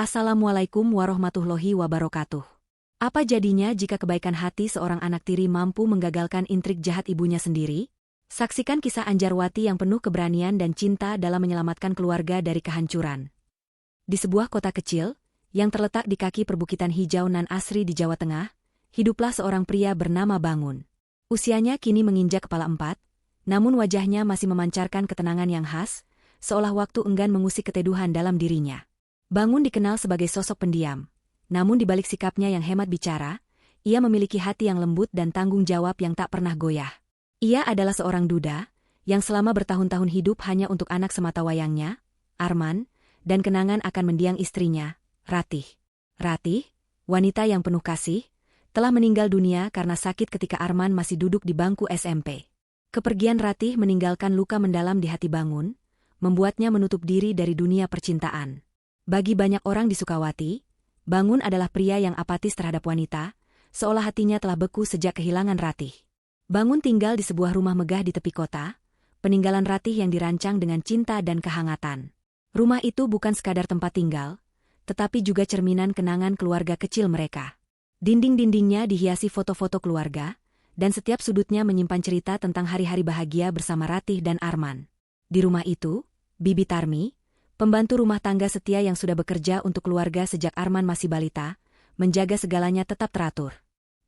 Assalamualaikum warahmatullahi wabarakatuh. Apa jadinya jika kebaikan hati seorang anak tiri mampu menggagalkan intrik jahat ibunya sendiri? Saksikan kisah Anjarwati yang penuh keberanian dan cinta dalam menyelamatkan keluarga dari kehancuran. Di sebuah kota kecil, yang terletak di kaki perbukitan hijau nan asri di Jawa Tengah, hiduplah seorang pria bernama Bangun. Usianya kini menginjak kepala 4, namun wajahnya masih memancarkan ketenangan yang khas, seolah waktu enggan mengusik keteduhan dalam dirinya. Bangun dikenal sebagai sosok pendiam, namun di balik sikapnya yang hemat bicara, ia memiliki hati yang lembut dan tanggung jawab yang tak pernah goyah. Ia adalah seorang duda, yang selama bertahun-tahun hidup hanya untuk anak sematawayangnya, Arman, dan kenangan akan mendiang istrinya, Ratih. Ratih, wanita yang penuh kasih, telah meninggal dunia karena sakit ketika Arman masih duduk di bangku SMP. Kepergian Ratih meninggalkan luka mendalam di hati Bangun, membuatnya menutup diri dari dunia percintaan. Bagi banyak orang di Sukawati, Bangun adalah pria yang apatis terhadap wanita, seolah hatinya telah beku sejak kehilangan Ratih. Bangun tinggal di sebuah rumah megah di tepi kota, peninggalan Ratih yang dirancang dengan cinta dan kehangatan. Rumah itu bukan sekadar tempat tinggal, tetapi juga cerminan kenangan keluarga kecil mereka. Dinding-dindingnya dihiasi foto-foto keluarga, dan setiap sudutnya menyimpan cerita tentang hari-hari bahagia bersama Ratih dan Arman. Di rumah itu, Bibi Tarmi, pembantu rumah tangga setia yang sudah bekerja untuk keluarga sejak Arman masih balita, menjaga segalanya tetap teratur.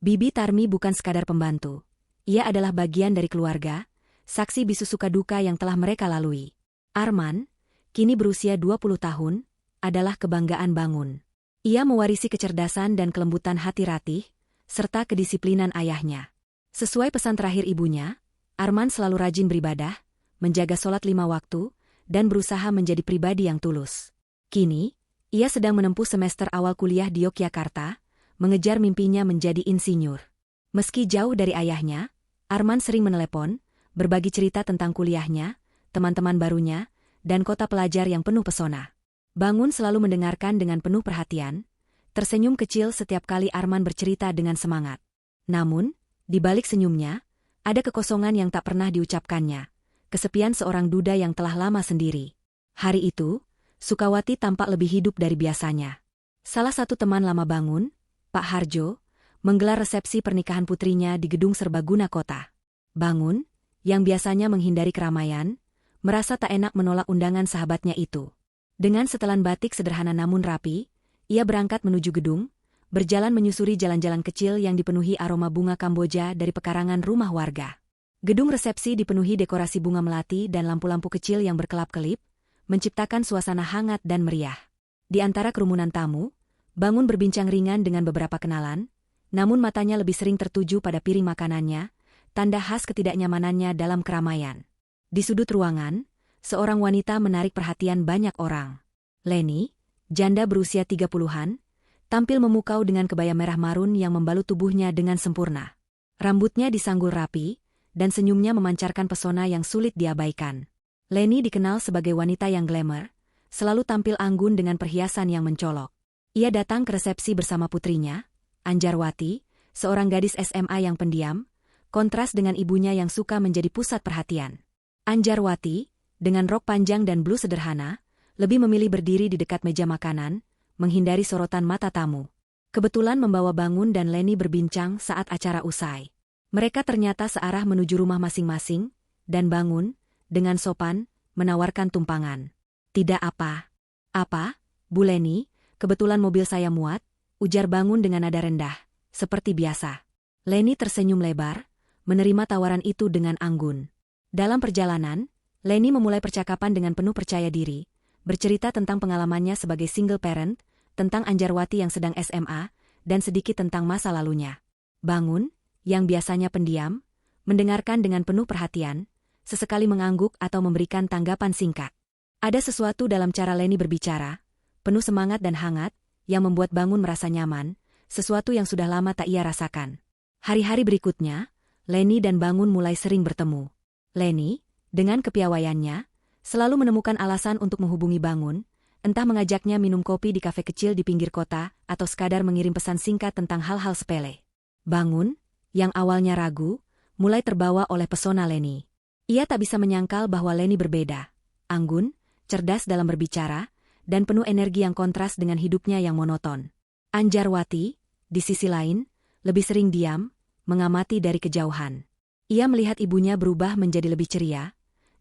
Bibi Tarmi bukan sekadar pembantu. Ia adalah bagian dari keluarga, saksi bisu suka duka yang telah mereka lalui. Arman, kini berusia 20 tahun, adalah kebanggaan Bangun. Ia mewarisi kecerdasan dan kelembutan hati Ratih, serta kedisiplinan ayahnya. Sesuai pesan terakhir ibunya, Arman selalu rajin beribadah, menjaga sholat 5 waktu, dan berusaha menjadi pribadi yang tulus. Kini, ia sedang menempuh semester awal kuliah di Yogyakarta, mengejar mimpinya menjadi insinyur. Meski jauh dari ayahnya, Arman sering menelepon, berbagi cerita tentang kuliahnya, teman-teman barunya, dan kota pelajar yang penuh pesona. Bangun selalu mendengarkan dengan penuh perhatian, tersenyum kecil setiap kali Arman bercerita dengan semangat. Namun, di balik senyumnya, ada kekosongan yang tak pernah diucapkannya. Kesepian seorang duda yang telah lama sendiri. Hari itu, Sukawati tampak lebih hidup dari biasanya. Salah satu teman lama Bangun, Pak Harjo, menggelar resepsi pernikahan putrinya di gedung serbaguna kota. Bangun, yang biasanya menghindari keramaian, merasa tak enak menolak undangan sahabatnya itu. Dengan setelan batik sederhana namun rapi, ia berangkat menuju gedung, berjalan menyusuri jalan-jalan kecil yang dipenuhi aroma bunga Kamboja dari pekarangan rumah warga. Gedung resepsi dipenuhi dekorasi bunga melati dan lampu-lampu kecil yang berkelap-kelip, menciptakan suasana hangat dan meriah. Di antara kerumunan tamu, Bangun berbincang ringan dengan beberapa kenalan, namun matanya lebih sering tertuju pada piring makanannya, tanda khas ketidaknyamanannya dalam keramaian. Di sudut ruangan, seorang wanita menarik perhatian banyak orang. Leni, janda berusia 30-an, tampil memukau dengan kebaya merah marun yang membalut tubuhnya dengan sempurna. Rambutnya disanggul rapi, dan senyumnya memancarkan pesona yang sulit diabaikan. Leni dikenal sebagai wanita yang glamour, selalu tampil anggun dengan perhiasan yang mencolok. Ia datang ke resepsi bersama putrinya, Anjarwati, seorang gadis SMA yang pendiam, kontras dengan ibunya yang suka menjadi pusat perhatian. Anjarwati, dengan rok panjang dan blus sederhana, lebih memilih berdiri di dekat meja makanan, menghindari sorotan mata tamu. Kebetulan membawa Bangun dan Leni berbincang saat acara usai. Mereka ternyata searah menuju rumah masing-masing, dan Bangun, dengan sopan, menawarkan tumpangan. Tidak apa. Apa, Bu Leni, kebetulan mobil saya muat, ujar Bangun dengan nada rendah, seperti biasa. Leni tersenyum lebar, menerima tawaran itu dengan anggun. Dalam perjalanan, Leni memulai percakapan dengan penuh percaya diri, bercerita tentang pengalamannya sebagai single parent, tentang Anjarwati yang sedang SMA, dan sedikit tentang masa lalunya. Bangun, yang biasanya pendiam, mendengarkan dengan penuh perhatian, sesekali mengangguk atau memberikan tanggapan singkat. Ada sesuatu dalam cara Leni berbicara, penuh semangat dan hangat, yang membuat Bangun merasa nyaman, sesuatu yang sudah lama tak ia rasakan. Hari-hari berikutnya, Leni dan Bangun mulai sering bertemu. Leni, dengan kepiawaiannya, selalu menemukan alasan untuk menghubungi Bangun, entah mengajaknya minum kopi di kafe kecil di pinggir kota, atau sekadar mengirim pesan singkat tentang hal-hal sepele. Bangun, yang awalnya ragu, mulai terbawa oleh pesona Leni. Ia tak bisa menyangkal bahwa Leni berbeda, anggun, cerdas dalam berbicara, dan penuh energi yang kontras dengan hidupnya yang monoton. Anjarwati, di sisi lain, lebih sering diam, mengamati dari kejauhan. Ia melihat ibunya berubah menjadi lebih ceria,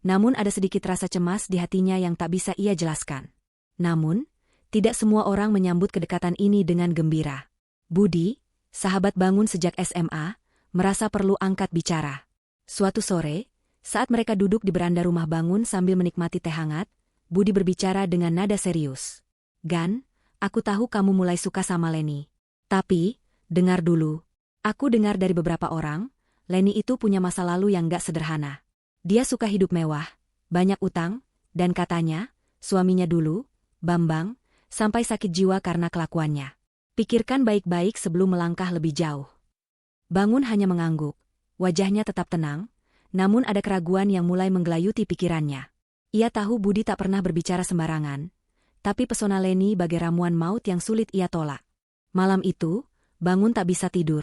namun ada sedikit rasa cemas di hatinya yang tak bisa ia jelaskan. Namun, tidak semua orang menyambut kedekatan ini dengan gembira. Budi, sahabat Bangun sejak SMA, merasa perlu angkat bicara. Suatu sore, saat mereka duduk di beranda rumah Bangun sambil menikmati teh hangat, Budi berbicara dengan nada serius. "Gan, aku tahu kamu mulai suka sama Leni. Tapi, dengar dulu. Aku dengar dari beberapa orang, Leni itu punya masa lalu yang gak sederhana. Dia suka hidup mewah, banyak utang, dan katanya, suaminya dulu, Bambang, sampai sakit jiwa karena kelakuannya. Pikirkan baik-baik sebelum melangkah lebih jauh." Bangun hanya mengangguk, wajahnya tetap tenang, namun ada keraguan yang mulai menggelayuti pikirannya. Ia tahu Budi tak pernah berbicara sembarangan, tapi pesona Leni bagai ramuan maut yang sulit ia tolak. Malam itu, Bangun tak bisa tidur.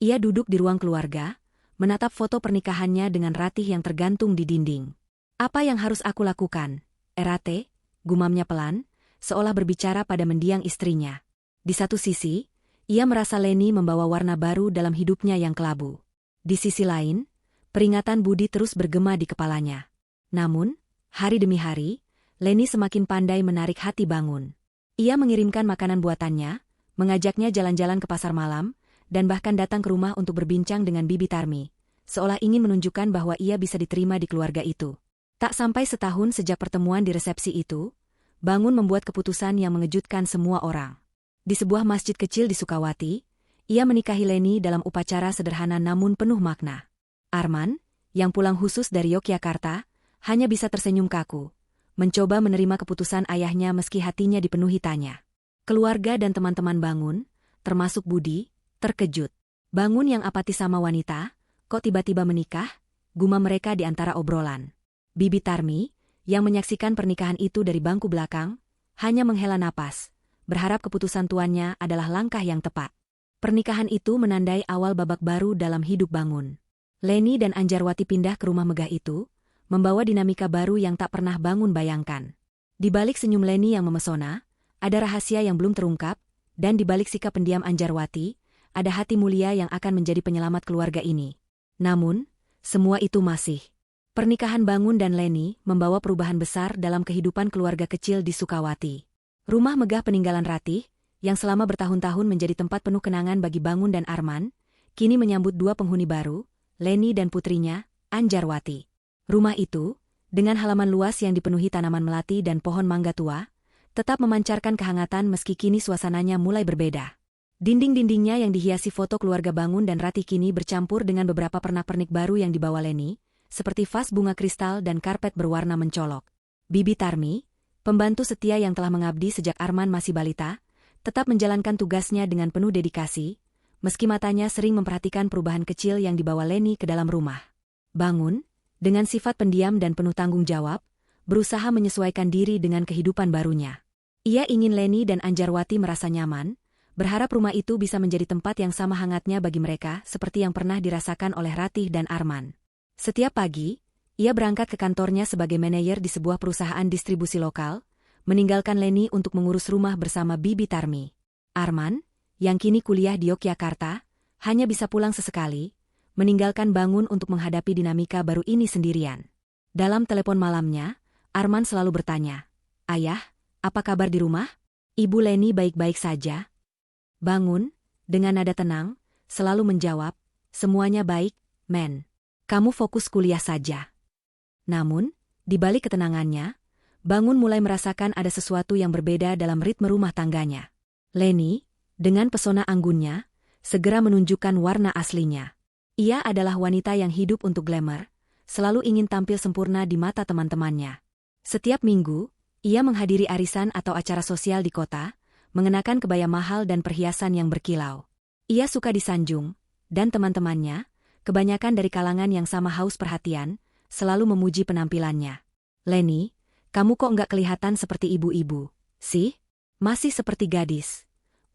Ia duduk di ruang keluarga, menatap foto pernikahannya dengan Ratih yang tergantung di dinding. "Apa yang harus aku lakukan, Erate?" gumamnya pelan, seolah berbicara pada mendiang istrinya. Di satu sisi, ia merasa Leni membawa warna baru dalam hidupnya yang kelabu. Di sisi lain, peringatan Budi terus bergema di kepalanya. Namun, hari demi hari, Leni semakin pandai menarik hati Bangun. Ia mengirimkan makanan buatannya, mengajaknya jalan-jalan ke pasar malam, dan bahkan datang ke rumah untuk berbincang dengan Bibi Tarmi, seolah ingin menunjukkan bahwa ia bisa diterima di keluarga itu. Tak sampai setahun sejak pertemuan di resepsi itu, Bangun membuat keputusan yang mengejutkan semua orang. Di sebuah masjid kecil di Sukawati, ia menikahi Leni dalam upacara sederhana namun penuh makna. Arman, yang pulang khusus dari Yogyakarta, hanya bisa tersenyum kaku, mencoba menerima keputusan ayahnya meski hatinya dipenuhi tanya. Keluarga dan teman-teman Bangun, termasuk Budi, terkejut. Bangun yang apatis sama wanita, kok tiba-tiba menikah? Gumam mereka di antara obrolan. Bibi Tarmi, yang menyaksikan pernikahan itu dari bangku belakang, hanya menghela napas, berharap keputusan tuannya adalah langkah yang tepat. Pernikahan itu menandai awal babak baru dalam hidup Bangun. Leni dan Anjarwati pindah ke rumah megah itu, membawa dinamika baru yang tak pernah Bangun bayangkan. Di balik senyum Leni yang memesona, ada rahasia yang belum terungkap, dan di balik sikap pendiam Anjarwati, ada hati mulia yang akan menjadi penyelamat keluarga ini. Namun, semua itu masih. Pernikahan Bangun dan Leni membawa perubahan besar dalam kehidupan keluarga kecil di Sukawati. Rumah megah peninggalan Ratih, yang selama bertahun-tahun menjadi tempat penuh kenangan bagi Bangun dan Arman, kini menyambut dua penghuni baru, Leni dan putrinya, Anjarwati. Rumah itu, dengan halaman luas yang dipenuhi tanaman melati dan pohon mangga tua, tetap memancarkan kehangatan meski kini suasananya mulai berbeda. Dinding-dindingnya yang dihiasi foto keluarga Bangun dan Ratih kini bercampur dengan beberapa pernak-pernik baru yang dibawa Leni, seperti vas bunga kristal dan karpet berwarna mencolok. Bibi Tarmi, pembantu setia yang telah mengabdi sejak Arman masih balita, tetap menjalankan tugasnya dengan penuh dedikasi, meski matanya sering memperhatikan perubahan kecil yang dibawa Leni ke dalam rumah. Bangun, dengan sifat pendiam dan penuh tanggung jawab, berusaha menyesuaikan diri dengan kehidupan barunya. Ia ingin Leni dan Anjarwati merasa nyaman, berharap rumah itu bisa menjadi tempat yang sama hangatnya bagi mereka seperti yang pernah dirasakan oleh Ratih dan Arman. Setiap pagi, ia berangkat ke kantornya sebagai manajer di sebuah perusahaan distribusi lokal, meninggalkan Leni untuk mengurus rumah bersama Bibi Tarmi. Arman, yang kini kuliah di Yogyakarta, hanya bisa pulang sesekali, meninggalkan Bangun untuk menghadapi dinamika baru ini sendirian. Dalam telepon malamnya, Arman selalu bertanya, "Ayah, apa kabar di rumah? Ibu Leni baik-baik saja?" Bangun, dengan nada tenang, selalu menjawab, "Semuanya baik, men. Kamu fokus kuliah saja." Namun, di balik ketenangannya, Bangun mulai merasakan ada sesuatu yang berbeda dalam ritme rumah tangganya. Leni, dengan pesona anggunnya, segera menunjukkan warna aslinya. Ia adalah wanita yang hidup untuk glamour, selalu ingin tampil sempurna di mata teman-temannya. Setiap minggu, ia menghadiri arisan atau acara sosial di kota, mengenakan kebaya mahal dan perhiasan yang berkilau. Ia suka disanjung, dan teman-temannya, kebanyakan dari kalangan yang sama haus perhatian, selalu memuji penampilannya. "Leni, kamu kok nggak kelihatan seperti ibu-ibu, sih? Masih seperti gadis,"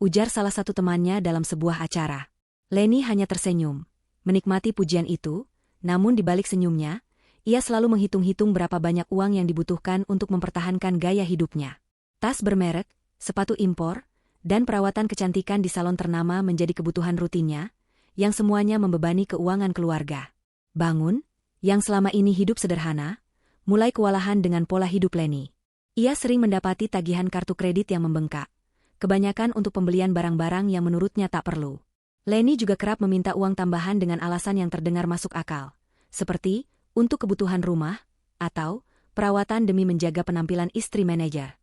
ujar salah satu temannya dalam sebuah acara. Leni hanya tersenyum, menikmati pujian itu, namun di balik senyumnya, ia selalu menghitung-hitung berapa banyak uang yang dibutuhkan untuk mempertahankan gaya hidupnya. Tas bermerek, sepatu impor, dan perawatan kecantikan di salon ternama menjadi kebutuhan rutinnya, yang semuanya membebani keuangan keluarga. Bangun, yang selama ini hidup sederhana, mulai kewalahan dengan pola hidup Leni. Ia sering mendapati tagihan kartu kredit yang membengkak, kebanyakan untuk pembelian barang-barang yang menurutnya tak perlu. Leni juga kerap meminta uang tambahan dengan alasan yang terdengar masuk akal, seperti untuk kebutuhan rumah, atau perawatan demi menjaga penampilan istri manajer.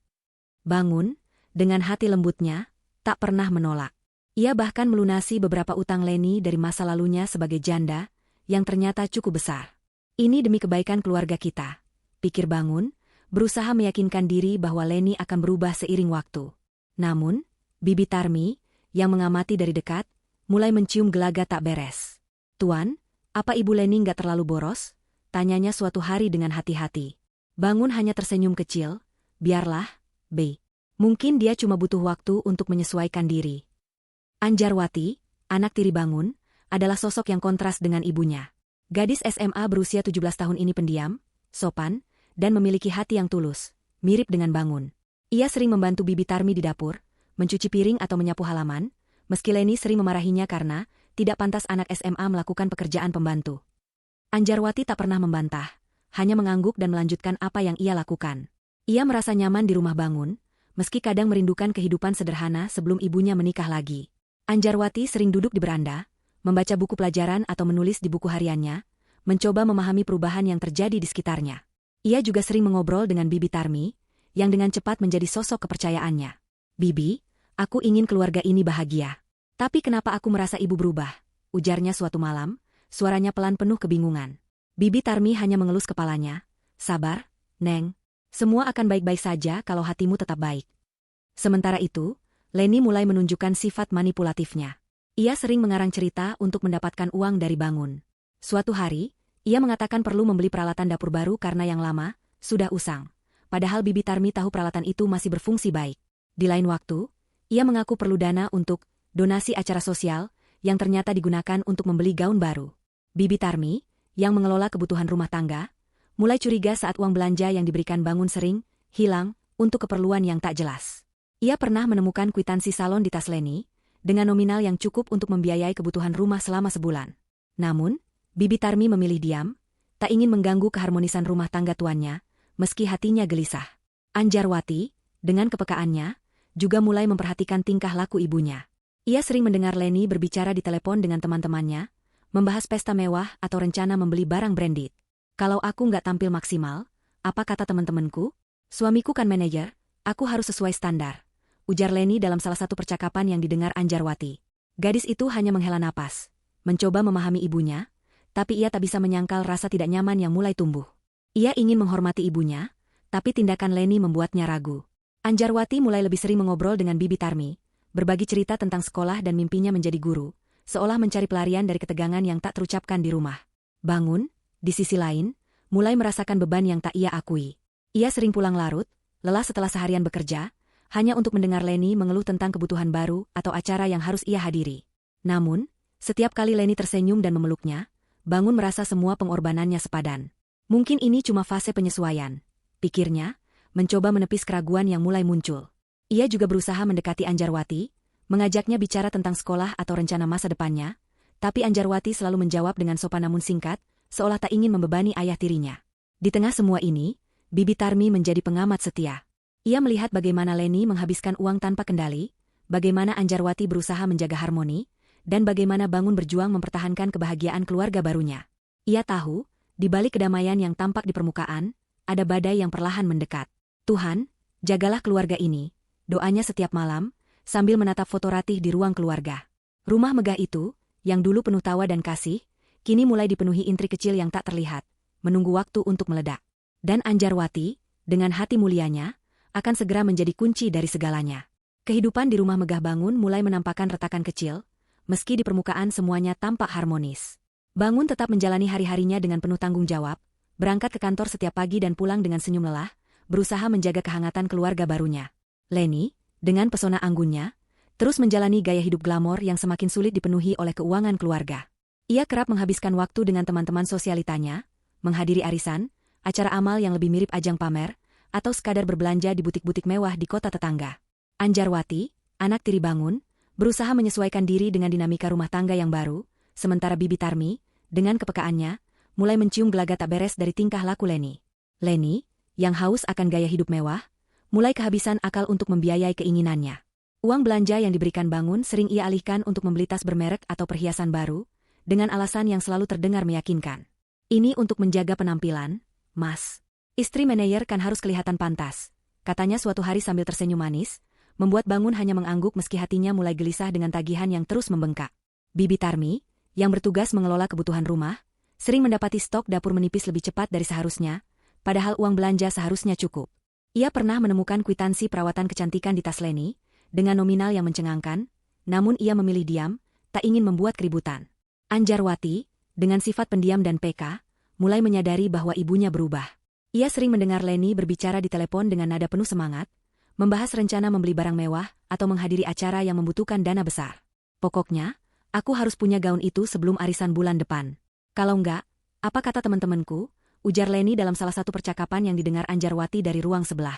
Bangun, dengan hati lembutnya, tak pernah menolak. Ia bahkan melunasi beberapa utang Leni dari masa lalunya sebagai janda, yang ternyata cukup besar. Ini demi kebaikan keluarga kita, pikir Bangun, berusaha meyakinkan diri bahwa Leni akan berubah seiring waktu. Namun, Bibi Tarmi, yang mengamati dari dekat, mulai mencium gelagat tak beres. "Tuan, apa Ibu Leni nggak terlalu boros?" tanyanya suatu hari dengan hati-hati. Bangun hanya tersenyum kecil, "Biarlah, B. Mungkin dia cuma butuh waktu untuk menyesuaikan diri." Anjarwati, anak tiri Bangun, adalah sosok yang kontras dengan ibunya. Gadis SMA berusia 17 tahun ini pendiam, sopan, dan memiliki hati yang tulus, mirip dengan Bangun. Ia sering membantu Bibi Tarmi di dapur, mencuci piring atau menyapu halaman, meski Leni sering memarahinya karena tidak pantas anak SMA melakukan pekerjaan pembantu. Anjarwati tak pernah membantah, hanya mengangguk dan melanjutkan apa yang ia lakukan. Ia merasa nyaman di rumah Bangun, meski kadang merindukan kehidupan sederhana sebelum ibunya menikah lagi. Anjarwati sering duduk di beranda, membaca buku pelajaran atau menulis di buku hariannya, mencoba memahami perubahan yang terjadi di sekitarnya. Ia juga sering mengobrol dengan Bibi Tarmi, yang dengan cepat menjadi sosok kepercayaannya. "Bibi, aku ingin keluarga ini bahagia. Tapi kenapa aku merasa ibu berubah?" ujarnya suatu malam, suaranya pelan penuh kebingungan. Bibi Tarmi hanya mengelus kepalanya. "Sabar, Neng. Semua akan baik-baik saja kalau hatimu tetap baik." Sementara itu, Leni mulai menunjukkan sifat manipulatifnya. Ia sering mengarang cerita untuk mendapatkan uang dari Bangun. Suatu hari, ia mengatakan perlu membeli peralatan dapur baru karena yang lama sudah usang. Padahal Bibi Tarmi tahu peralatan itu masih berfungsi baik. Di lain waktu, ia mengaku perlu dana untuk donasi acara sosial yang ternyata digunakan untuk membeli gaun baru. Bibi Tarmi, yang mengelola kebutuhan rumah tangga, mulai curiga saat uang belanja yang diberikan Bangun sering hilang untuk keperluan yang tak jelas. Ia pernah menemukan kwitansi salon di tas Leni, dengan nominal yang cukup untuk membiayai kebutuhan rumah selama sebulan. Namun, Bibi Tarmi memilih diam, tak ingin mengganggu keharmonisan rumah tangga tuannya, meski hatinya gelisah. Anjarwati, dengan kepekaannya, juga mulai memperhatikan tingkah laku ibunya. Ia sering mendengar Leni berbicara di telepon dengan teman-temannya, membahas pesta mewah atau rencana membeli barang branded. "Kalau aku nggak tampil maksimal, apa kata teman-temanku? Suamiku kan manajer, aku harus sesuai standar," ujar Leni dalam salah satu percakapan yang didengar Anjarwati. Gadis itu hanya menghela napas, mencoba memahami ibunya, tapi ia tak bisa menyangkal rasa tidak nyaman yang mulai tumbuh. Ia ingin menghormati ibunya, tapi tindakan Leni membuatnya ragu. Anjarwati mulai lebih sering mengobrol dengan Bibi Tarmi, berbagi cerita tentang sekolah dan mimpinya menjadi guru, seolah mencari pelarian dari ketegangan yang tak terucapkan di rumah. Bangun, di sisi lain, mulai merasakan beban yang tak ia akui. Ia sering pulang larut, lelah setelah seharian bekerja, hanya untuk mendengar Leni mengeluh tentang kebutuhan baru atau acara yang harus ia hadiri. Namun, setiap kali Leni tersenyum dan memeluknya, Bangun merasa semua pengorbanannya sepadan. Mungkin ini cuma fase penyesuaian, pikirnya, mencoba menepis keraguan yang mulai muncul. Ia juga berusaha mendekati Anjarwati, mengajaknya bicara tentang sekolah atau rencana masa depannya, tapi Anjarwati selalu menjawab dengan sopan namun singkat, seolah tak ingin membebani ayah tirinya. Di tengah semua ini, Bibi Tarmi menjadi pengamat setia. Ia melihat bagaimana Leni menghabiskan uang tanpa kendali, bagaimana Anjarwati berusaha menjaga harmoni, dan bagaimana Bangun berjuang mempertahankan kebahagiaan keluarga barunya. Ia tahu, di balik kedamaian yang tampak di permukaan, ada badai yang perlahan mendekat. "Tuhan, jagalah keluarga ini," doanya setiap malam, sambil menatap foto Ratih di ruang keluarga. Rumah megah itu, yang dulu penuh tawa dan kasih, kini mulai dipenuhi intrik kecil yang tak terlihat, menunggu waktu untuk meledak. Dan Anjarwati, dengan hati mulianya, akan segera menjadi kunci dari segalanya. Kehidupan di rumah megah Bangun mulai menampakkan retakan kecil, meski di permukaan semuanya tampak harmonis. Bangun tetap menjalani hari-harinya dengan penuh tanggung jawab, berangkat ke kantor setiap pagi dan pulang dengan senyum lelah, berusaha menjaga kehangatan keluarga barunya. Leni, dengan pesona anggunnya, terus menjalani gaya hidup glamor yang semakin sulit dipenuhi oleh keuangan keluarga. Ia kerap menghabiskan waktu dengan teman-teman sosialitanya, menghadiri arisan, acara amal yang lebih mirip ajang pamer, atau sekadar berbelanja di butik-butik mewah di kota tetangga. Anjarwati, anak tiri bangun, berusaha menyesuaikan diri dengan dinamika rumah tangga yang baru, sementara Bibi Tarmi, dengan kepekaannya, mulai mencium gelagat tak beres dari tingkah laku Leni. Leni, yang haus akan gaya hidup mewah, mulai kehabisan akal untuk membiayai keinginannya. Uang belanja yang diberikan Bangun sering ia alihkan untuk membeli tas bermerek atau perhiasan baru, dengan alasan yang selalu terdengar meyakinkan. Ini untuk menjaga penampilan, Mas. Istri manajer kan harus kelihatan pantas, katanya suatu hari sambil tersenyum manis, membuat Bangun hanya mengangguk meski hatinya mulai gelisah dengan tagihan yang terus membengkak. Bibi Tarmi, yang bertugas mengelola kebutuhan rumah, sering mendapati stok dapur menipis lebih cepat dari seharusnya, padahal uang belanja seharusnya cukup. Ia pernah menemukan kwitansi perawatan kecantikan di tas Leni, dengan nominal yang mencengangkan, namun ia memilih diam, tak ingin membuat keributan. Anjarwati, dengan sifat pendiam dan peka, mulai menyadari bahwa ibunya berubah. Ia sering mendengar Leni berbicara di telepon dengan nada penuh semangat, membahas rencana membeli barang mewah atau menghadiri acara yang membutuhkan dana besar. Pokoknya, aku harus punya gaun itu sebelum arisan bulan depan. Kalau enggak, apa kata teman-temanku? Ujar Leni dalam salah satu percakapan yang didengar Anjarwati dari ruang sebelah.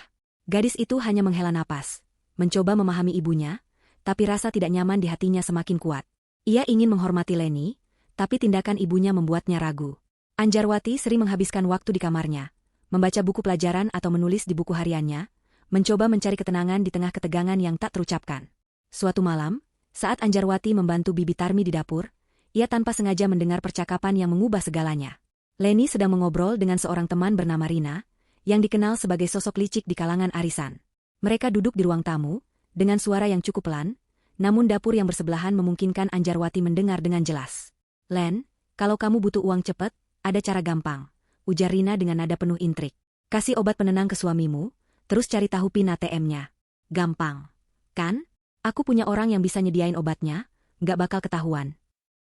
Gadis itu hanya menghela napas, mencoba memahami ibunya, tapi rasa tidak nyaman di hatinya semakin kuat. Ia ingin menghormati Leni, tapi tindakan ibunya membuatnya ragu. Anjarwati sering menghabiskan waktu di kamarnya, membaca buku pelajaran atau menulis di buku hariannya, mencoba mencari ketenangan di tengah ketegangan yang tak terucapkan. Suatu malam, saat Anjarwati membantu Bibi Tarmi di dapur, ia tanpa sengaja mendengar percakapan yang mengubah segalanya. Leni sedang mengobrol dengan seorang teman bernama Rina, yang dikenal sebagai sosok licik di kalangan arisan. Mereka duduk di ruang tamu, dengan suara yang cukup pelan, namun dapur yang bersebelahan memungkinkan Anjarwati mendengar dengan jelas. Len, kalau kamu butuh uang cepat, ada cara gampang, ujar Rina dengan nada penuh intrik. Kasih obat penenang ke suamimu, terus cari tahu PIN ATM-nya. Gampang, kan? Aku punya orang yang bisa nyediain obatnya, nggak bakal ketahuan.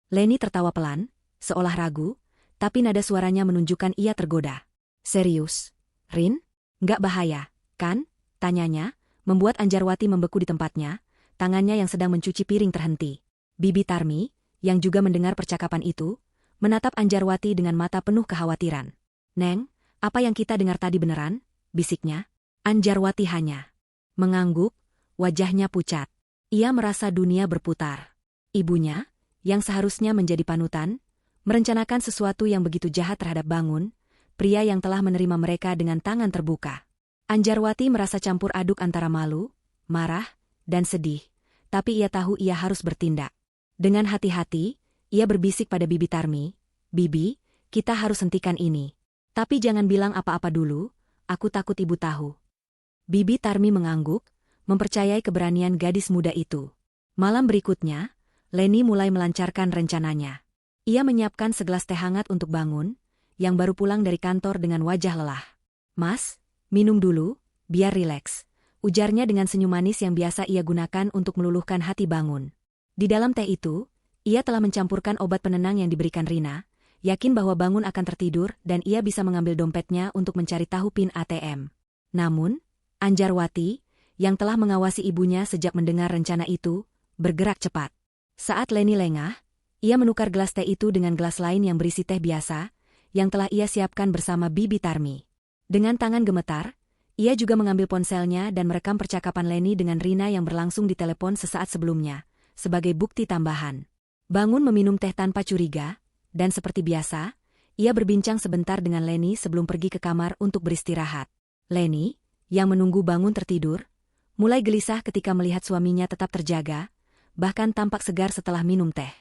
Leni tertawa pelan, seolah ragu, tapi nada suaranya menunjukkan ia tergoda. Serius, Rin? Nggak bahaya, kan? Tanyanya, membuat Anjarwati membeku di tempatnya, tangannya yang sedang mencuci piring terhenti. Bibi Tarmi, yang juga mendengar percakapan itu, menatap Anjarwati dengan mata penuh kekhawatiran. Neng, apa yang kita dengar tadi beneran? Bisiknya. Anjarwati hanya mengangguk, wajahnya pucat. Ia merasa dunia berputar. Ibunya, yang seharusnya menjadi panutan, merencanakan sesuatu yang begitu jahat terhadap Bangun, pria yang telah menerima mereka dengan tangan terbuka. Anjarwati merasa campur aduk antara malu, marah, dan sedih, tapi ia tahu ia harus bertindak. Dengan hati-hati, ia berbisik pada Bibi Tarmi, "Bibi, kita harus hentikan ini. Tapi jangan bilang apa-apa dulu, aku takut ibu tahu." Bibi Tarmi mengangguk, mempercayai keberanian gadis muda itu. Malam berikutnya, Leni mulai melancarkan rencananya. Ia menyiapkan segelas teh hangat untuk Bangun, yang baru pulang dari kantor dengan wajah lelah. "Mas, minum dulu, biar rileks," ujarnya dengan senyum manis yang biasa ia gunakan untuk meluluhkan hati Bangun. Di dalam teh itu, ia telah mencampurkan obat penenang yang diberikan Rina, yakin bahwa Bangun akan tertidur dan ia bisa mengambil dompetnya untuk mencari tahu PIN ATM. Namun, Anjarwati, yang telah mengawasi ibunya sejak mendengar rencana itu, bergerak cepat. Saat Leni lengah, ia menukar gelas teh itu dengan gelas lain yang berisi teh biasa, yang telah ia siapkan bersama Bibi Tarmi. Dengan tangan gemetar, ia juga mengambil ponselnya dan merekam percakapan Leni dengan Rina yang berlangsung di telepon sesaat sebelumnya, sebagai bukti tambahan. Bangun meminum teh tanpa curiga, dan seperti biasa, ia berbincang sebentar dengan Leni sebelum pergi ke kamar untuk beristirahat. Leni, yang menunggu Bangun tertidur, mulai gelisah ketika melihat suaminya tetap terjaga, bahkan tampak segar setelah minum teh.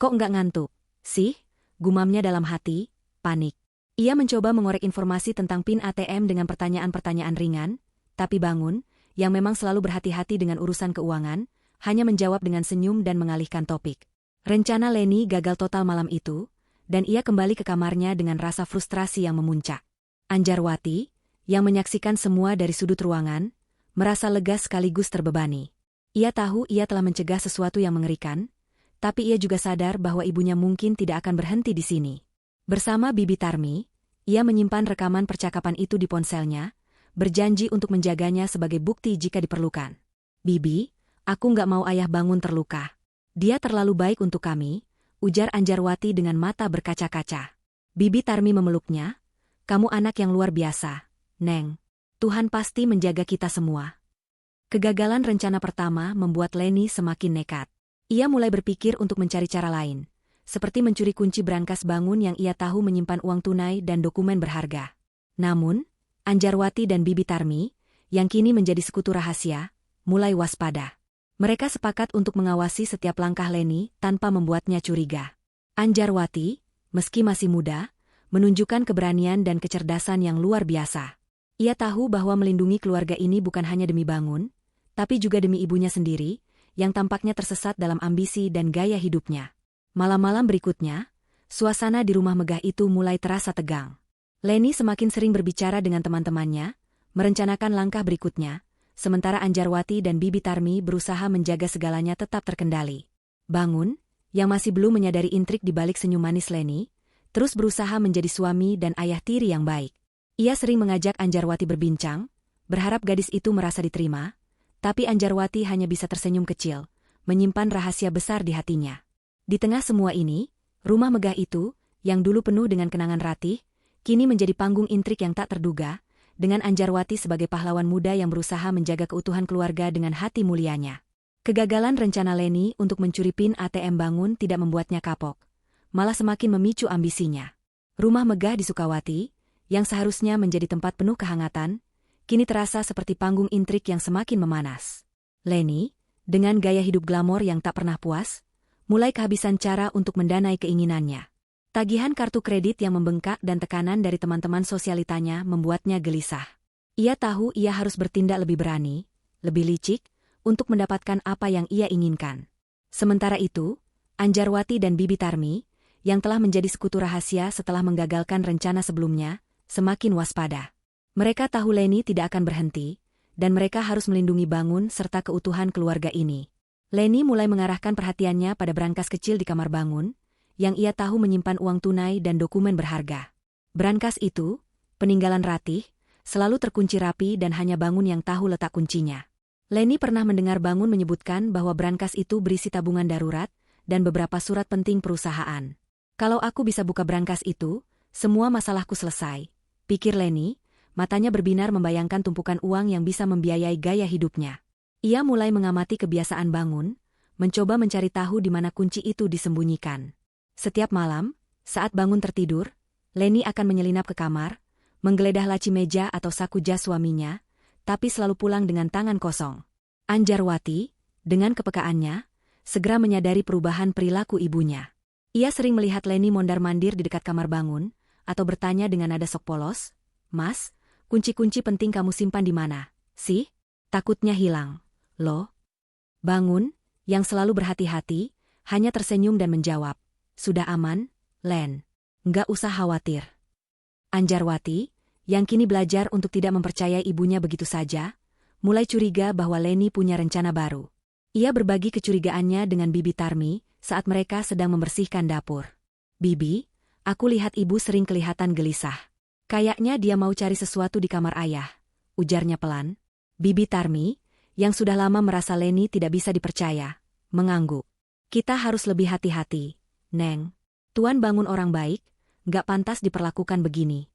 "Kok nggak ngantuk sih?" gumamnya dalam hati, panik. Ia mencoba mengorek informasi tentang PIN ATM dengan pertanyaan-pertanyaan ringan, tapi Bangun, yang memang selalu berhati-hati dengan urusan keuangan, hanya menjawab dengan senyum dan mengalihkan topik. Rencana Leni gagal total malam itu, dan ia kembali ke kamarnya dengan rasa frustrasi yang memuncak. Anjarwati, yang menyaksikan semua dari sudut ruangan, merasa lega sekaligus terbebani. Ia tahu ia telah mencegah sesuatu yang mengerikan, tapi ia juga sadar bahwa ibunya mungkin tidak akan berhenti di sini. Bersama Bibi Tarmi, ia menyimpan rekaman percakapan itu di ponselnya, berjanji untuk menjaganya sebagai bukti jika diperlukan. "Bibi, aku nggak mau ayah Bangun terluka. Dia terlalu baik untuk kami," ujar Anjarwati dengan mata berkaca-kaca. Bibi Tarmi memeluknya, "Kamu anak yang luar biasa, Neng. Tuhan pasti menjaga kita semua. Kegagalan rencana pertama membuat Leni semakin nekat. Ia mulai berpikir untuk mencari cara lain, seperti mencuri kunci brankas bangun yang ia tahu menyimpan uang tunai dan dokumen berharga. Namun, Anjarwati dan Bibi Tarmi, yang kini menjadi sekutu rahasia, mulai waspada. Mereka sepakat untuk mengawasi setiap langkah Leni tanpa membuatnya curiga. Anjarwati, meski masih muda, menunjukkan keberanian dan kecerdasan yang luar biasa. Ia tahu bahwa melindungi keluarga ini bukan hanya demi bangun, tapi juga demi ibunya sendiri, yang tampaknya tersesat dalam ambisi dan gaya hidupnya. Malam-malam berikutnya, suasana di rumah megah itu mulai terasa tegang. Leni semakin sering berbicara dengan teman-temannya, merencanakan langkah berikutnya, sementara Anjarwati dan Bibi Tarmi berusaha menjaga segalanya tetap terkendali. Bangun, yang masih belum menyadari intrik di balik senyum manis Leni, terus berusaha menjadi suami dan ayah tiri yang baik. Ia sering mengajak Anjarwati berbincang, berharap gadis itu merasa diterima, tapi Anjarwati hanya bisa tersenyum kecil, menyimpan rahasia besar di hatinya. Di tengah semua ini, rumah megah itu, yang dulu penuh dengan kenangan ratih, kini menjadi panggung intrik yang tak terduga, dengan Anjarwati sebagai pahlawan muda yang berusaha menjaga keutuhan keluarga dengan hati mulianya. Kegagalan rencana Leni untuk mencuri PIN ATM bangun tidak membuatnya kapok, malah semakin memicu ambisinya. Rumah megah di Sukawati, yang seharusnya menjadi tempat penuh kehangatan, kini terasa seperti panggung intrik yang semakin memanas. Leni, dengan gaya hidup glamor yang tak pernah puas, mulai kehabisan cara untuk mendanai keinginannya. Tagihan kartu kredit yang membengkak dan tekanan dari teman-teman sosialitanya membuatnya gelisah. Ia tahu ia harus bertindak lebih berani, lebih licik, untuk mendapatkan apa yang ia inginkan. Sementara itu, Anjarwati dan Bibi Tarmi, yang telah menjadi sekutu rahasia setelah menggagalkan rencana sebelumnya, semakin waspada. Mereka tahu Leni tidak akan berhenti, dan mereka harus melindungi bangun serta keutuhan keluarga ini. Leni mulai mengarahkan perhatiannya pada brankas kecil di kamar bangun, yang ia tahu menyimpan uang tunai dan dokumen berharga. Brankas itu, peninggalan ratih, selalu terkunci rapi dan hanya bangun yang tahu letak kuncinya. Leni pernah mendengar bangun menyebutkan bahwa brankas itu berisi tabungan darurat dan beberapa surat penting perusahaan. Kalau aku bisa buka brankas itu, semua masalahku selesai, pikir Leni, matanya berbinar membayangkan tumpukan uang yang bisa membiayai gaya hidupnya. Ia mulai mengamati kebiasaan bangun, mencoba mencari tahu di mana kunci itu disembunyikan. Setiap malam, saat bangun tertidur, Leni akan menyelinap ke kamar, menggeledah laci meja atau saku jas suaminya, tapi selalu pulang dengan tangan kosong. Anjarwati, dengan kepekaannya, segera menyadari perubahan perilaku ibunya. Ia sering melihat Leni mondar-mandir di dekat kamar bangun, atau bertanya dengan nada sok polos, "Mas, kunci-kunci penting kamu simpan di mana, sih? Takutnya hilang." "Loh?" Bangun, yang selalu berhati-hati, hanya tersenyum dan menjawab, "Sudah aman, Len. Nggak usah khawatir." Anjarwati, yang kini belajar untuk tidak mempercayai ibunya begitu saja, mulai curiga bahwa Leni punya rencana baru. Ia berbagi kecurigaannya dengan Bibi Tarmi saat mereka sedang membersihkan dapur. "Bibi, aku lihat ibu sering kelihatan gelisah. Kayaknya dia mau cari sesuatu di kamar ayah," ujarnya pelan. Bibi Tarmi, yang sudah lama merasa Leni tidak bisa dipercaya, mengangguk. "Kita harus lebih hati-hati, Neng. Tuan bangun orang baik, nggak pantas diperlakukan begini."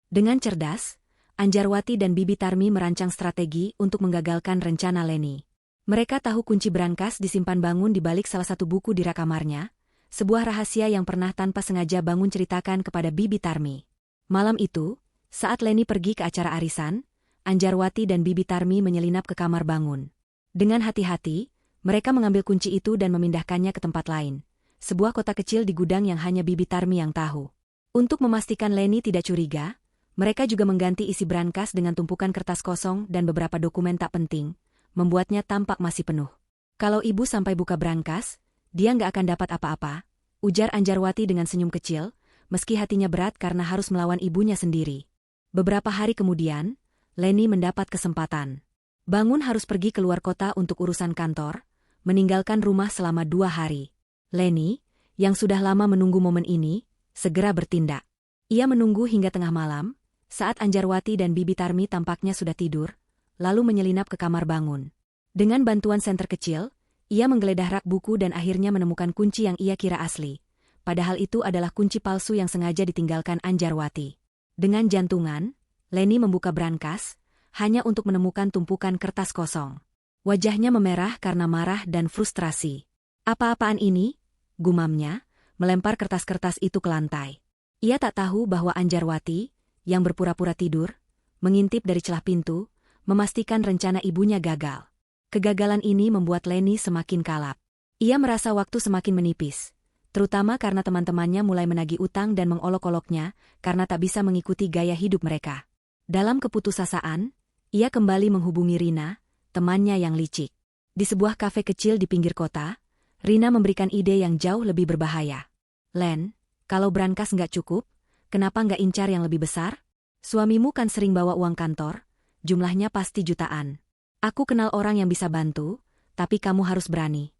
Dengan cerdas, Anjarwati dan Bibi Tarmi merancang strategi untuk menggagalkan rencana Leni. Mereka tahu kunci brankas disimpan bangun di balik salah satu buku di rak kamarnya, sebuah rahasia yang pernah tanpa sengaja bangun ceritakan kepada Bibi Tarmi. Malam itu, saat Leni pergi ke acara arisan, Anjarwati dan Bibi Tarmi menyelinap ke kamar bangun. Dengan hati-hati, mereka mengambil kunci itu dan memindahkannya ke tempat lain, sebuah kotak kecil di gudang yang hanya Bibi Tarmi yang tahu. Untuk memastikan Leni tidak curiga, mereka juga mengganti isi brankas dengan tumpukan kertas kosong dan beberapa dokumen tak penting, membuatnya tampak masih penuh. "Kalau ibu sampai buka brankas, dia nggak akan dapat apa-apa," ujar Anjarwati dengan senyum kecil, meski hatinya berat karena harus melawan ibunya sendiri. Beberapa hari kemudian, Leni mendapat kesempatan. Bangun harus pergi keluar kota untuk urusan kantor, meninggalkan rumah selama 2 hari. Leni, yang sudah lama menunggu momen ini, segera bertindak. Ia menunggu hingga tengah malam, saat Anjarwati dan Bibi Tarmi tampaknya sudah tidur, lalu menyelinap ke kamar bangun. Dengan bantuan senter kecil, ia menggeledah rak buku dan akhirnya menemukan kunci yang ia kira asli. Padahal itu adalah kunci palsu yang sengaja ditinggalkan Anjarwati. Dengan jantungan, Leni membuka brankas, hanya untuk menemukan tumpukan kertas kosong. Wajahnya memerah karena marah dan frustrasi. Apa-apaan ini? Gumamnya, melempar kertas-kertas itu ke lantai. Ia tak tahu bahwa Anjarwati, yang berpura-pura tidur, mengintip dari celah pintu, memastikan rencana ibunya gagal. Kegagalan ini membuat Leni semakin kalap. Ia merasa waktu semakin menipis, terutama karena teman-temannya mulai menagih utang dan mengolok-oloknya karena tak bisa mengikuti gaya hidup mereka. Dalam keputusasaan, ia kembali menghubungi Rina, temannya yang licik. Di sebuah kafe kecil di pinggir kota, Rina memberikan ide yang jauh lebih berbahaya. Len, kalau brankas nggak cukup, kenapa nggak incar yang lebih besar? Suamimu kan sering bawa uang kantor, jumlahnya pasti jutaan. Aku kenal orang yang bisa bantu, tapi kamu harus berani.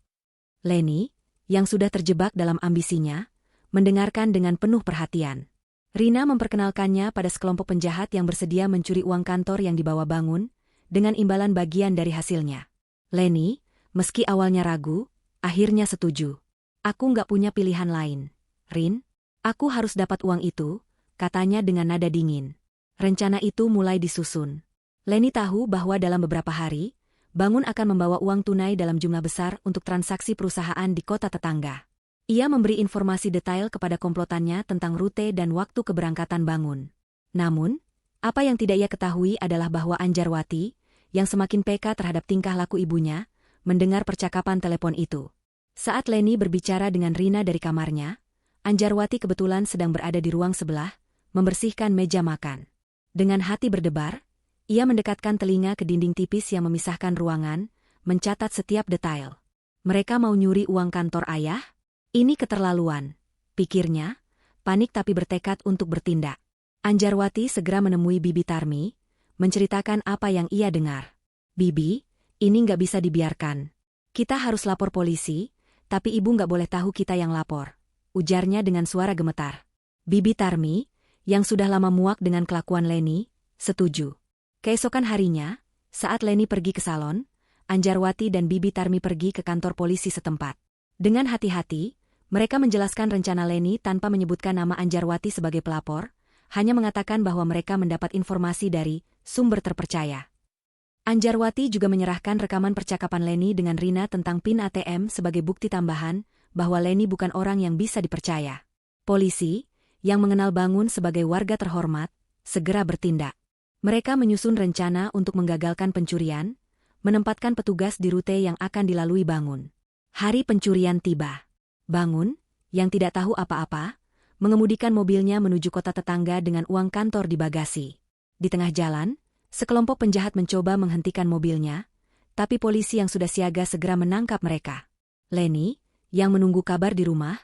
Leni, yang sudah terjebak dalam ambisinya, mendengarkan dengan penuh perhatian. Rina memperkenalkannya pada sekelompok penjahat yang bersedia mencuri uang kantor yang dibawa Bangun, dengan imbalan bagian dari hasilnya. Leni, meski awalnya ragu, akhirnya setuju. Aku nggak punya pilihan lain. Rin, aku harus dapat uang itu, katanya dengan nada dingin. Rencana itu mulai disusun. Leni tahu bahwa dalam beberapa hari, Bangun akan membawa uang tunai dalam jumlah besar untuk transaksi perusahaan di kota tetangga. Ia memberi informasi detail kepada komplotannya tentang rute dan waktu keberangkatan Bangun. Namun, apa yang tidak ia ketahui adalah bahwa Anjarwati, yang semakin peka terhadap tingkah laku ibunya, mendengar percakapan telepon itu. Saat Leni berbicara dengan Rina dari kamarnya, Anjarwati kebetulan sedang berada di ruang sebelah, membersihkan meja makan. Dengan hati berdebar, ia mendekatkan telinga ke dinding tipis yang memisahkan ruangan, mencatat setiap detail. Mereka mau nyuri uang kantor ayah? Ini keterlaluan, pikirnya, panik tapi bertekad untuk bertindak. Anjarwati segera menemui Bibi Tarmi, menceritakan apa yang ia dengar. Bibi, ini nggak bisa dibiarkan. Kita harus lapor polisi, tapi ibu nggak boleh tahu kita yang lapor, ujarnya dengan suara gemetar. Bibi Tarmi, yang sudah lama muak dengan kelakuan Leni, setuju. Keesokan harinya, saat Leni pergi ke salon, Anjarwati dan Bibi Tarmi pergi ke kantor polisi setempat. Dengan hati-hati, mereka menjelaskan rencana Leni tanpa menyebutkan nama Anjarwati sebagai pelapor, hanya mengatakan bahwa mereka mendapat informasi dari sumber terpercaya. Anjarwati juga menyerahkan rekaman percakapan Leni dengan Rina tentang PIN ATM sebagai bukti tambahan bahwa Leni bukan orang yang bisa dipercaya. Polisi, yang mengenal Bangun sebagai warga terhormat, segera bertindak. Mereka menyusun rencana untuk menggagalkan pencurian, menempatkan petugas di rute yang akan dilalui Bangun. Hari pencurian tiba. Bangun, yang tidak tahu apa-apa, mengemudikan mobilnya menuju kota tetangga dengan uang kantor di bagasi. Di tengah jalan, sekelompok penjahat mencoba menghentikan mobilnya, tapi polisi yang sudah siaga segera menangkap mereka. Leni, yang menunggu kabar di rumah,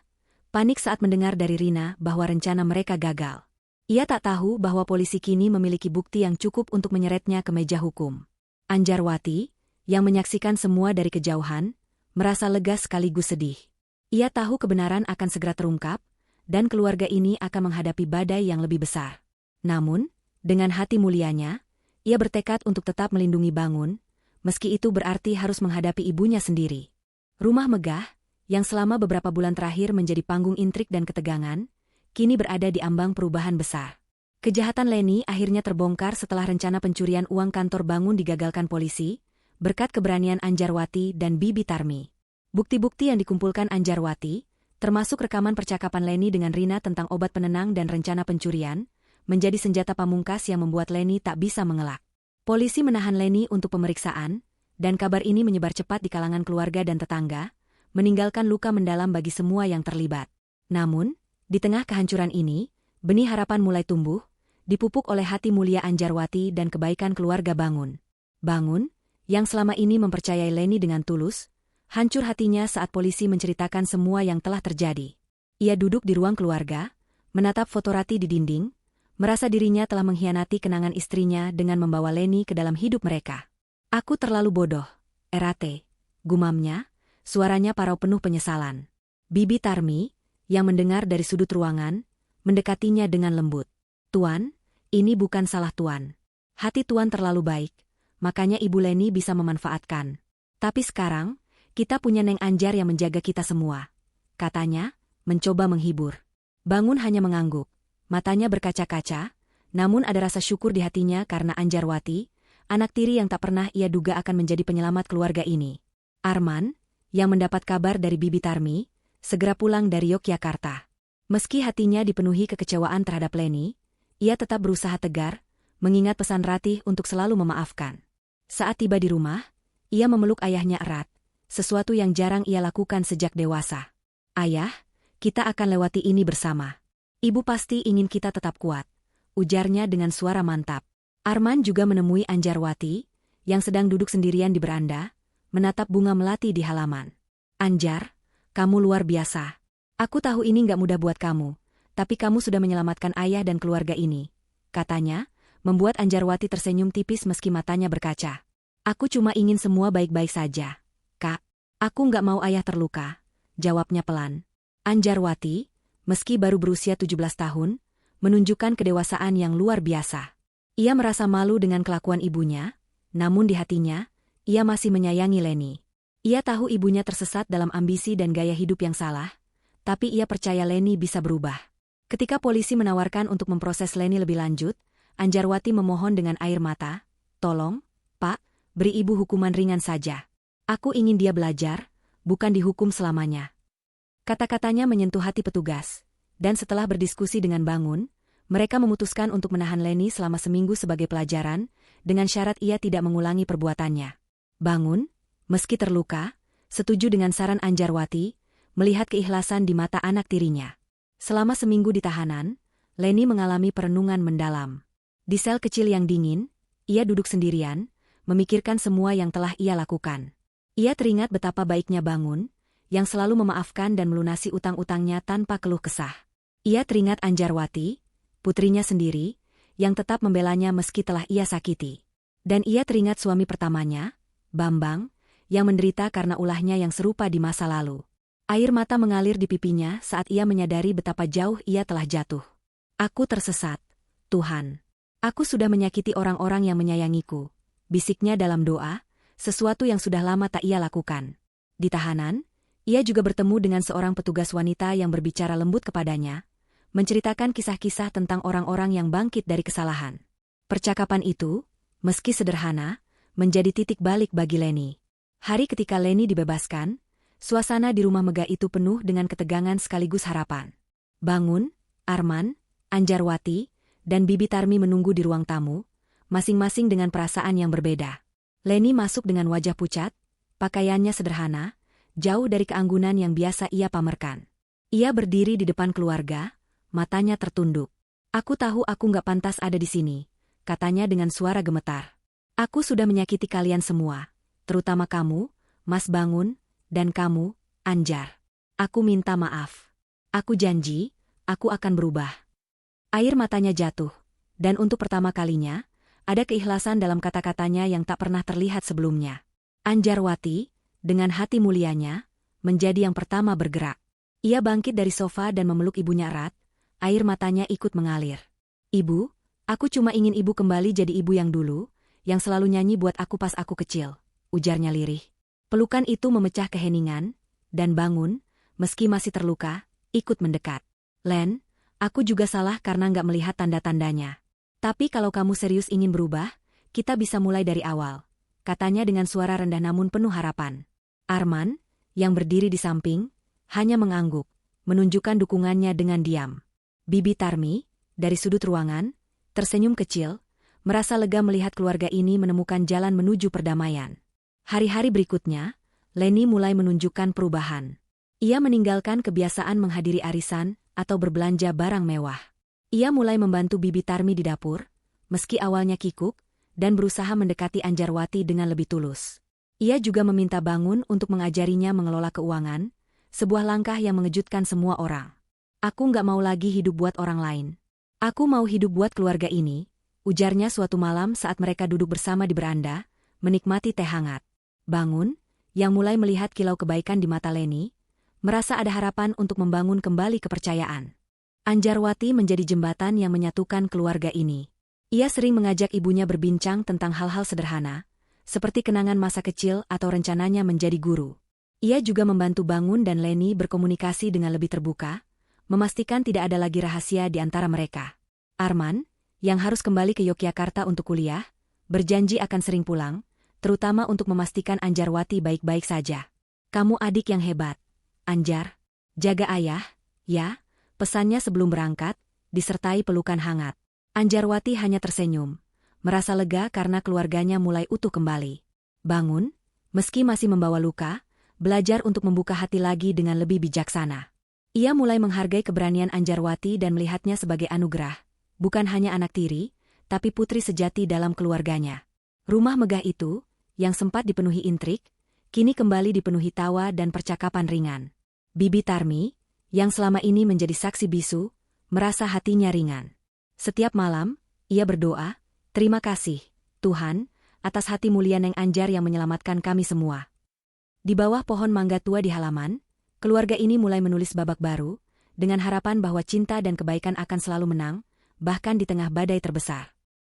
panik saat mendengar dari Rina bahwa rencana mereka gagal. Ia tak tahu bahwa polisi kini memiliki bukti yang cukup untuk menyeretnya ke meja hukum. Anjarwati, yang menyaksikan semua dari kejauhan, merasa lega sekaligus sedih. Ia tahu kebenaran akan segera terungkap, dan keluarga ini akan menghadapi badai yang lebih besar. Namun, dengan hati mulianya, ia bertekad untuk tetap melindungi Bangun, meski itu berarti harus menghadapi ibunya sendiri. Rumah megah, yang selama beberapa bulan terakhir menjadi panggung intrik dan ketegangan, kini berada di ambang perubahan besar. Kejahatan Leni akhirnya terbongkar setelah rencana pencurian uang kantor Bangun digagalkan polisi, berkat keberanian Anjarwati dan Bibi Tarmi. Bukti-bukti yang dikumpulkan Anjarwati, termasuk rekaman percakapan Leni dengan Rina tentang obat penenang dan rencana pencurian, menjadi senjata pamungkas yang membuat Leni tak bisa mengelak. Polisi menahan Leni untuk pemeriksaan, dan kabar ini menyebar cepat di kalangan keluarga dan tetangga, meninggalkan luka mendalam bagi semua yang terlibat. Namun, di tengah kehancuran ini, benih harapan mulai tumbuh, dipupuk oleh hati mulia Anjarwati dan kebaikan keluarga Bangun. Bangun, yang selama ini mempercayai Leni dengan tulus, hancur hatinya saat polisi menceritakan semua yang telah terjadi. Ia duduk di ruang keluarga, menatap foto Rati di dinding, merasa dirinya telah mengkhianati kenangan istrinya dengan membawa Leni ke dalam hidup mereka. Aku terlalu bodoh, Erate, gumamnya, suaranya parau penuh penyesalan. Bibi Tarmi, yang mendengar dari sudut ruangan, mendekatinya dengan lembut. Tuan, ini bukan salah Tuan. Hati Tuan terlalu baik, makanya Ibu Leni bisa memanfaatkan. Tapi sekarang, kita punya Neng Anjar yang menjaga kita semua. Katanya, mencoba menghibur. Bangun hanya mengangguk. Matanya berkaca-kaca, namun ada rasa syukur di hatinya karena Anjarwati, anak tiri yang tak pernah ia duga akan menjadi penyelamat keluarga ini. Arman, yang mendapat kabar dari Bibi Tarmi, segera pulang dari Yogyakarta. Meski hatinya dipenuhi kekecewaan terhadap Leni, ia tetap berusaha tegar, mengingat pesan Ratih untuk selalu memaafkan. Saat tiba di rumah, ia memeluk ayahnya erat, sesuatu yang jarang ia lakukan sejak dewasa. "Ayah, kita akan lewati ini bersama. Ibu pasti ingin kita tetap kuat," ujarnya dengan suara mantap. Arman juga menemui Anjarwati, yang sedang duduk sendirian di beranda, menatap bunga melati di halaman. "Anjar, kamu luar biasa. Aku tahu ini nggak mudah buat kamu, tapi kamu sudah menyelamatkan ayah dan keluarga ini," katanya, membuat Anjarwati tersenyum tipis meski matanya berkaca. "Aku cuma ingin semua baik-baik saja, Kak. Aku nggak mau ayah terluka," jawabnya pelan. Anjarwati, meski baru berusia 17 tahun, menunjukkan kedewasaan yang luar biasa. Ia merasa malu dengan kelakuan ibunya, namun di hatinya, ia masih menyayangi Leni. Ia tahu ibunya tersesat dalam ambisi dan gaya hidup yang salah, tapi ia percaya Leni bisa berubah. Ketika polisi menawarkan untuk memproses Leni lebih lanjut, Anjarwati memohon dengan air mata, "Tolong, Pak, beri ibu hukuman ringan saja. Aku ingin dia belajar, bukan dihukum selamanya." Kata-katanya menyentuh hati petugas, dan setelah berdiskusi dengan Bangun, mereka memutuskan untuk menahan Leni selama seminggu sebagai pelajaran, dengan syarat ia tidak mengulangi perbuatannya. Bangun, meski terluka, setuju dengan saran Anjarwati, melihat keikhlasan di mata anak tirinya. Selama seminggu di tahanan, Leni mengalami perenungan mendalam. Di sel kecil yang dingin, ia duduk sendirian, memikirkan semua yang telah ia lakukan. Ia teringat betapa baiknya Bangun, yang selalu memaafkan dan melunasi utang-utangnya tanpa keluh kesah. Ia teringat Anjarwati, putrinya sendiri, yang tetap membelanya meski telah ia sakiti. Dan ia teringat suami pertamanya, Bambang, yang menderita karena ulahnya yang serupa di masa lalu. Air mata mengalir di pipinya saat ia menyadari betapa jauh ia telah jatuh. "Aku tersesat, Tuhan. Aku sudah menyakiti orang-orang yang menyayangiku," bisiknya dalam doa, sesuatu yang sudah lama tak ia lakukan. Di tahanan, ia juga bertemu dengan seorang petugas wanita yang berbicara lembut kepadanya, menceritakan kisah-kisah tentang orang-orang yang bangkit dari kesalahan. Percakapan itu, meski sederhana, menjadi titik balik bagi Leni. Hari ketika Leni dibebaskan, suasana di rumah megah itu penuh dengan ketegangan sekaligus harapan. Bangun, Arman, Anjarwati, dan Bibi Tarmi menunggu di ruang tamu, masing-masing dengan perasaan yang berbeda. Leni masuk dengan wajah pucat, pakaiannya sederhana, jauh dari keanggunan yang biasa ia pamerkan. Ia berdiri di depan keluarga, matanya tertunduk. "Aku tahu aku nggak pantas ada di sini," katanya dengan suara gemetar. "Aku sudah menyakiti kalian semua, terutama kamu, Mas Bangun, dan kamu, Anjar. Aku minta maaf. Aku janji, aku akan berubah." Air matanya jatuh, dan untuk pertama kalinya, ada keikhlasan dalam kata-katanya yang tak pernah terlihat sebelumnya. Anjarwati, dengan hati mulianya, menjadi yang pertama bergerak. Ia bangkit dari sofa dan memeluk ibunya erat, air matanya ikut mengalir. "Ibu, aku cuma ingin ibu kembali jadi ibu yang dulu, yang selalu nyanyi buat aku pas aku kecil," ujarnya lirih. Pelukan itu memecah keheningan, dan Bangun, meski masih terluka, ikut mendekat. "Len, aku juga salah karena nggak melihat tanda-tandanya. Tapi kalau kamu serius ingin berubah, kita bisa mulai dari awal," katanya dengan suara rendah namun penuh harapan. Arman, yang berdiri di samping, hanya mengangguk, menunjukkan dukungannya dengan diam. Bibi Tarmi, dari sudut ruangan, tersenyum kecil, merasa lega melihat keluarga ini menemukan jalan menuju perdamaian. Hari-hari berikutnya, Leni mulai menunjukkan perubahan. Ia meninggalkan kebiasaan menghadiri arisan atau berbelanja barang mewah. Ia mulai membantu Bibi Tarmi di dapur, meski awalnya kikuk, dan berusaha mendekati Anjarwati dengan lebih tulus. Ia juga meminta Bangun untuk mengajarinya mengelola keuangan, sebuah langkah yang mengejutkan semua orang. "Aku nggak mau lagi hidup buat orang lain. Aku mau hidup buat keluarga ini," ujarnya suatu malam saat mereka duduk bersama di beranda, menikmati teh hangat. Bangun, yang mulai melihat kilau kebaikan di mata Leni, merasa ada harapan untuk membangun kembali kepercayaan. Anjarwati menjadi jembatan yang menyatukan keluarga ini. Ia sering mengajak ibunya berbincang tentang hal-hal sederhana, seperti kenangan masa kecil atau rencananya menjadi guru. Ia juga membantu Bangun dan Leni berkomunikasi dengan lebih terbuka, memastikan tidak ada lagi rahasia di antara mereka. Arman, yang harus kembali ke Yogyakarta untuk kuliah, berjanji akan sering pulang, terutama untuk memastikan Anjarwati baik-baik saja. Kamu adik yang hebat, Anjar. Jaga ayah, ya, pesannya sebelum berangkat, disertai pelukan hangat. Anjarwati hanya tersenyum, merasa lega karena keluarganya mulai utuh kembali. Bangun, meski masih membawa luka, belajar untuk membuka hati lagi dengan lebih bijaksana. Ia mulai menghargai keberanian Anjarwati dan melihatnya sebagai anugerah, bukan hanya anak tiri, tapi putri sejati dalam keluarganya. Rumah megah itu, yang sempat dipenuhi intrik, kini kembali dipenuhi tawa dan percakapan ringan. Bibi Tarmi, yang selama ini menjadi saksi bisu, merasa hatinya ringan. Setiap malam, ia berdoa, "Terima kasih, Tuhan, atas hati mulia Neng Anjar yang menyelamatkan kami semua." Di bawah pohon mangga tua di halaman, keluarga ini mulai menulis babak baru, dengan harapan bahwa cinta dan kebaikan akan selalu menang, bahkan di tengah badai terbesar.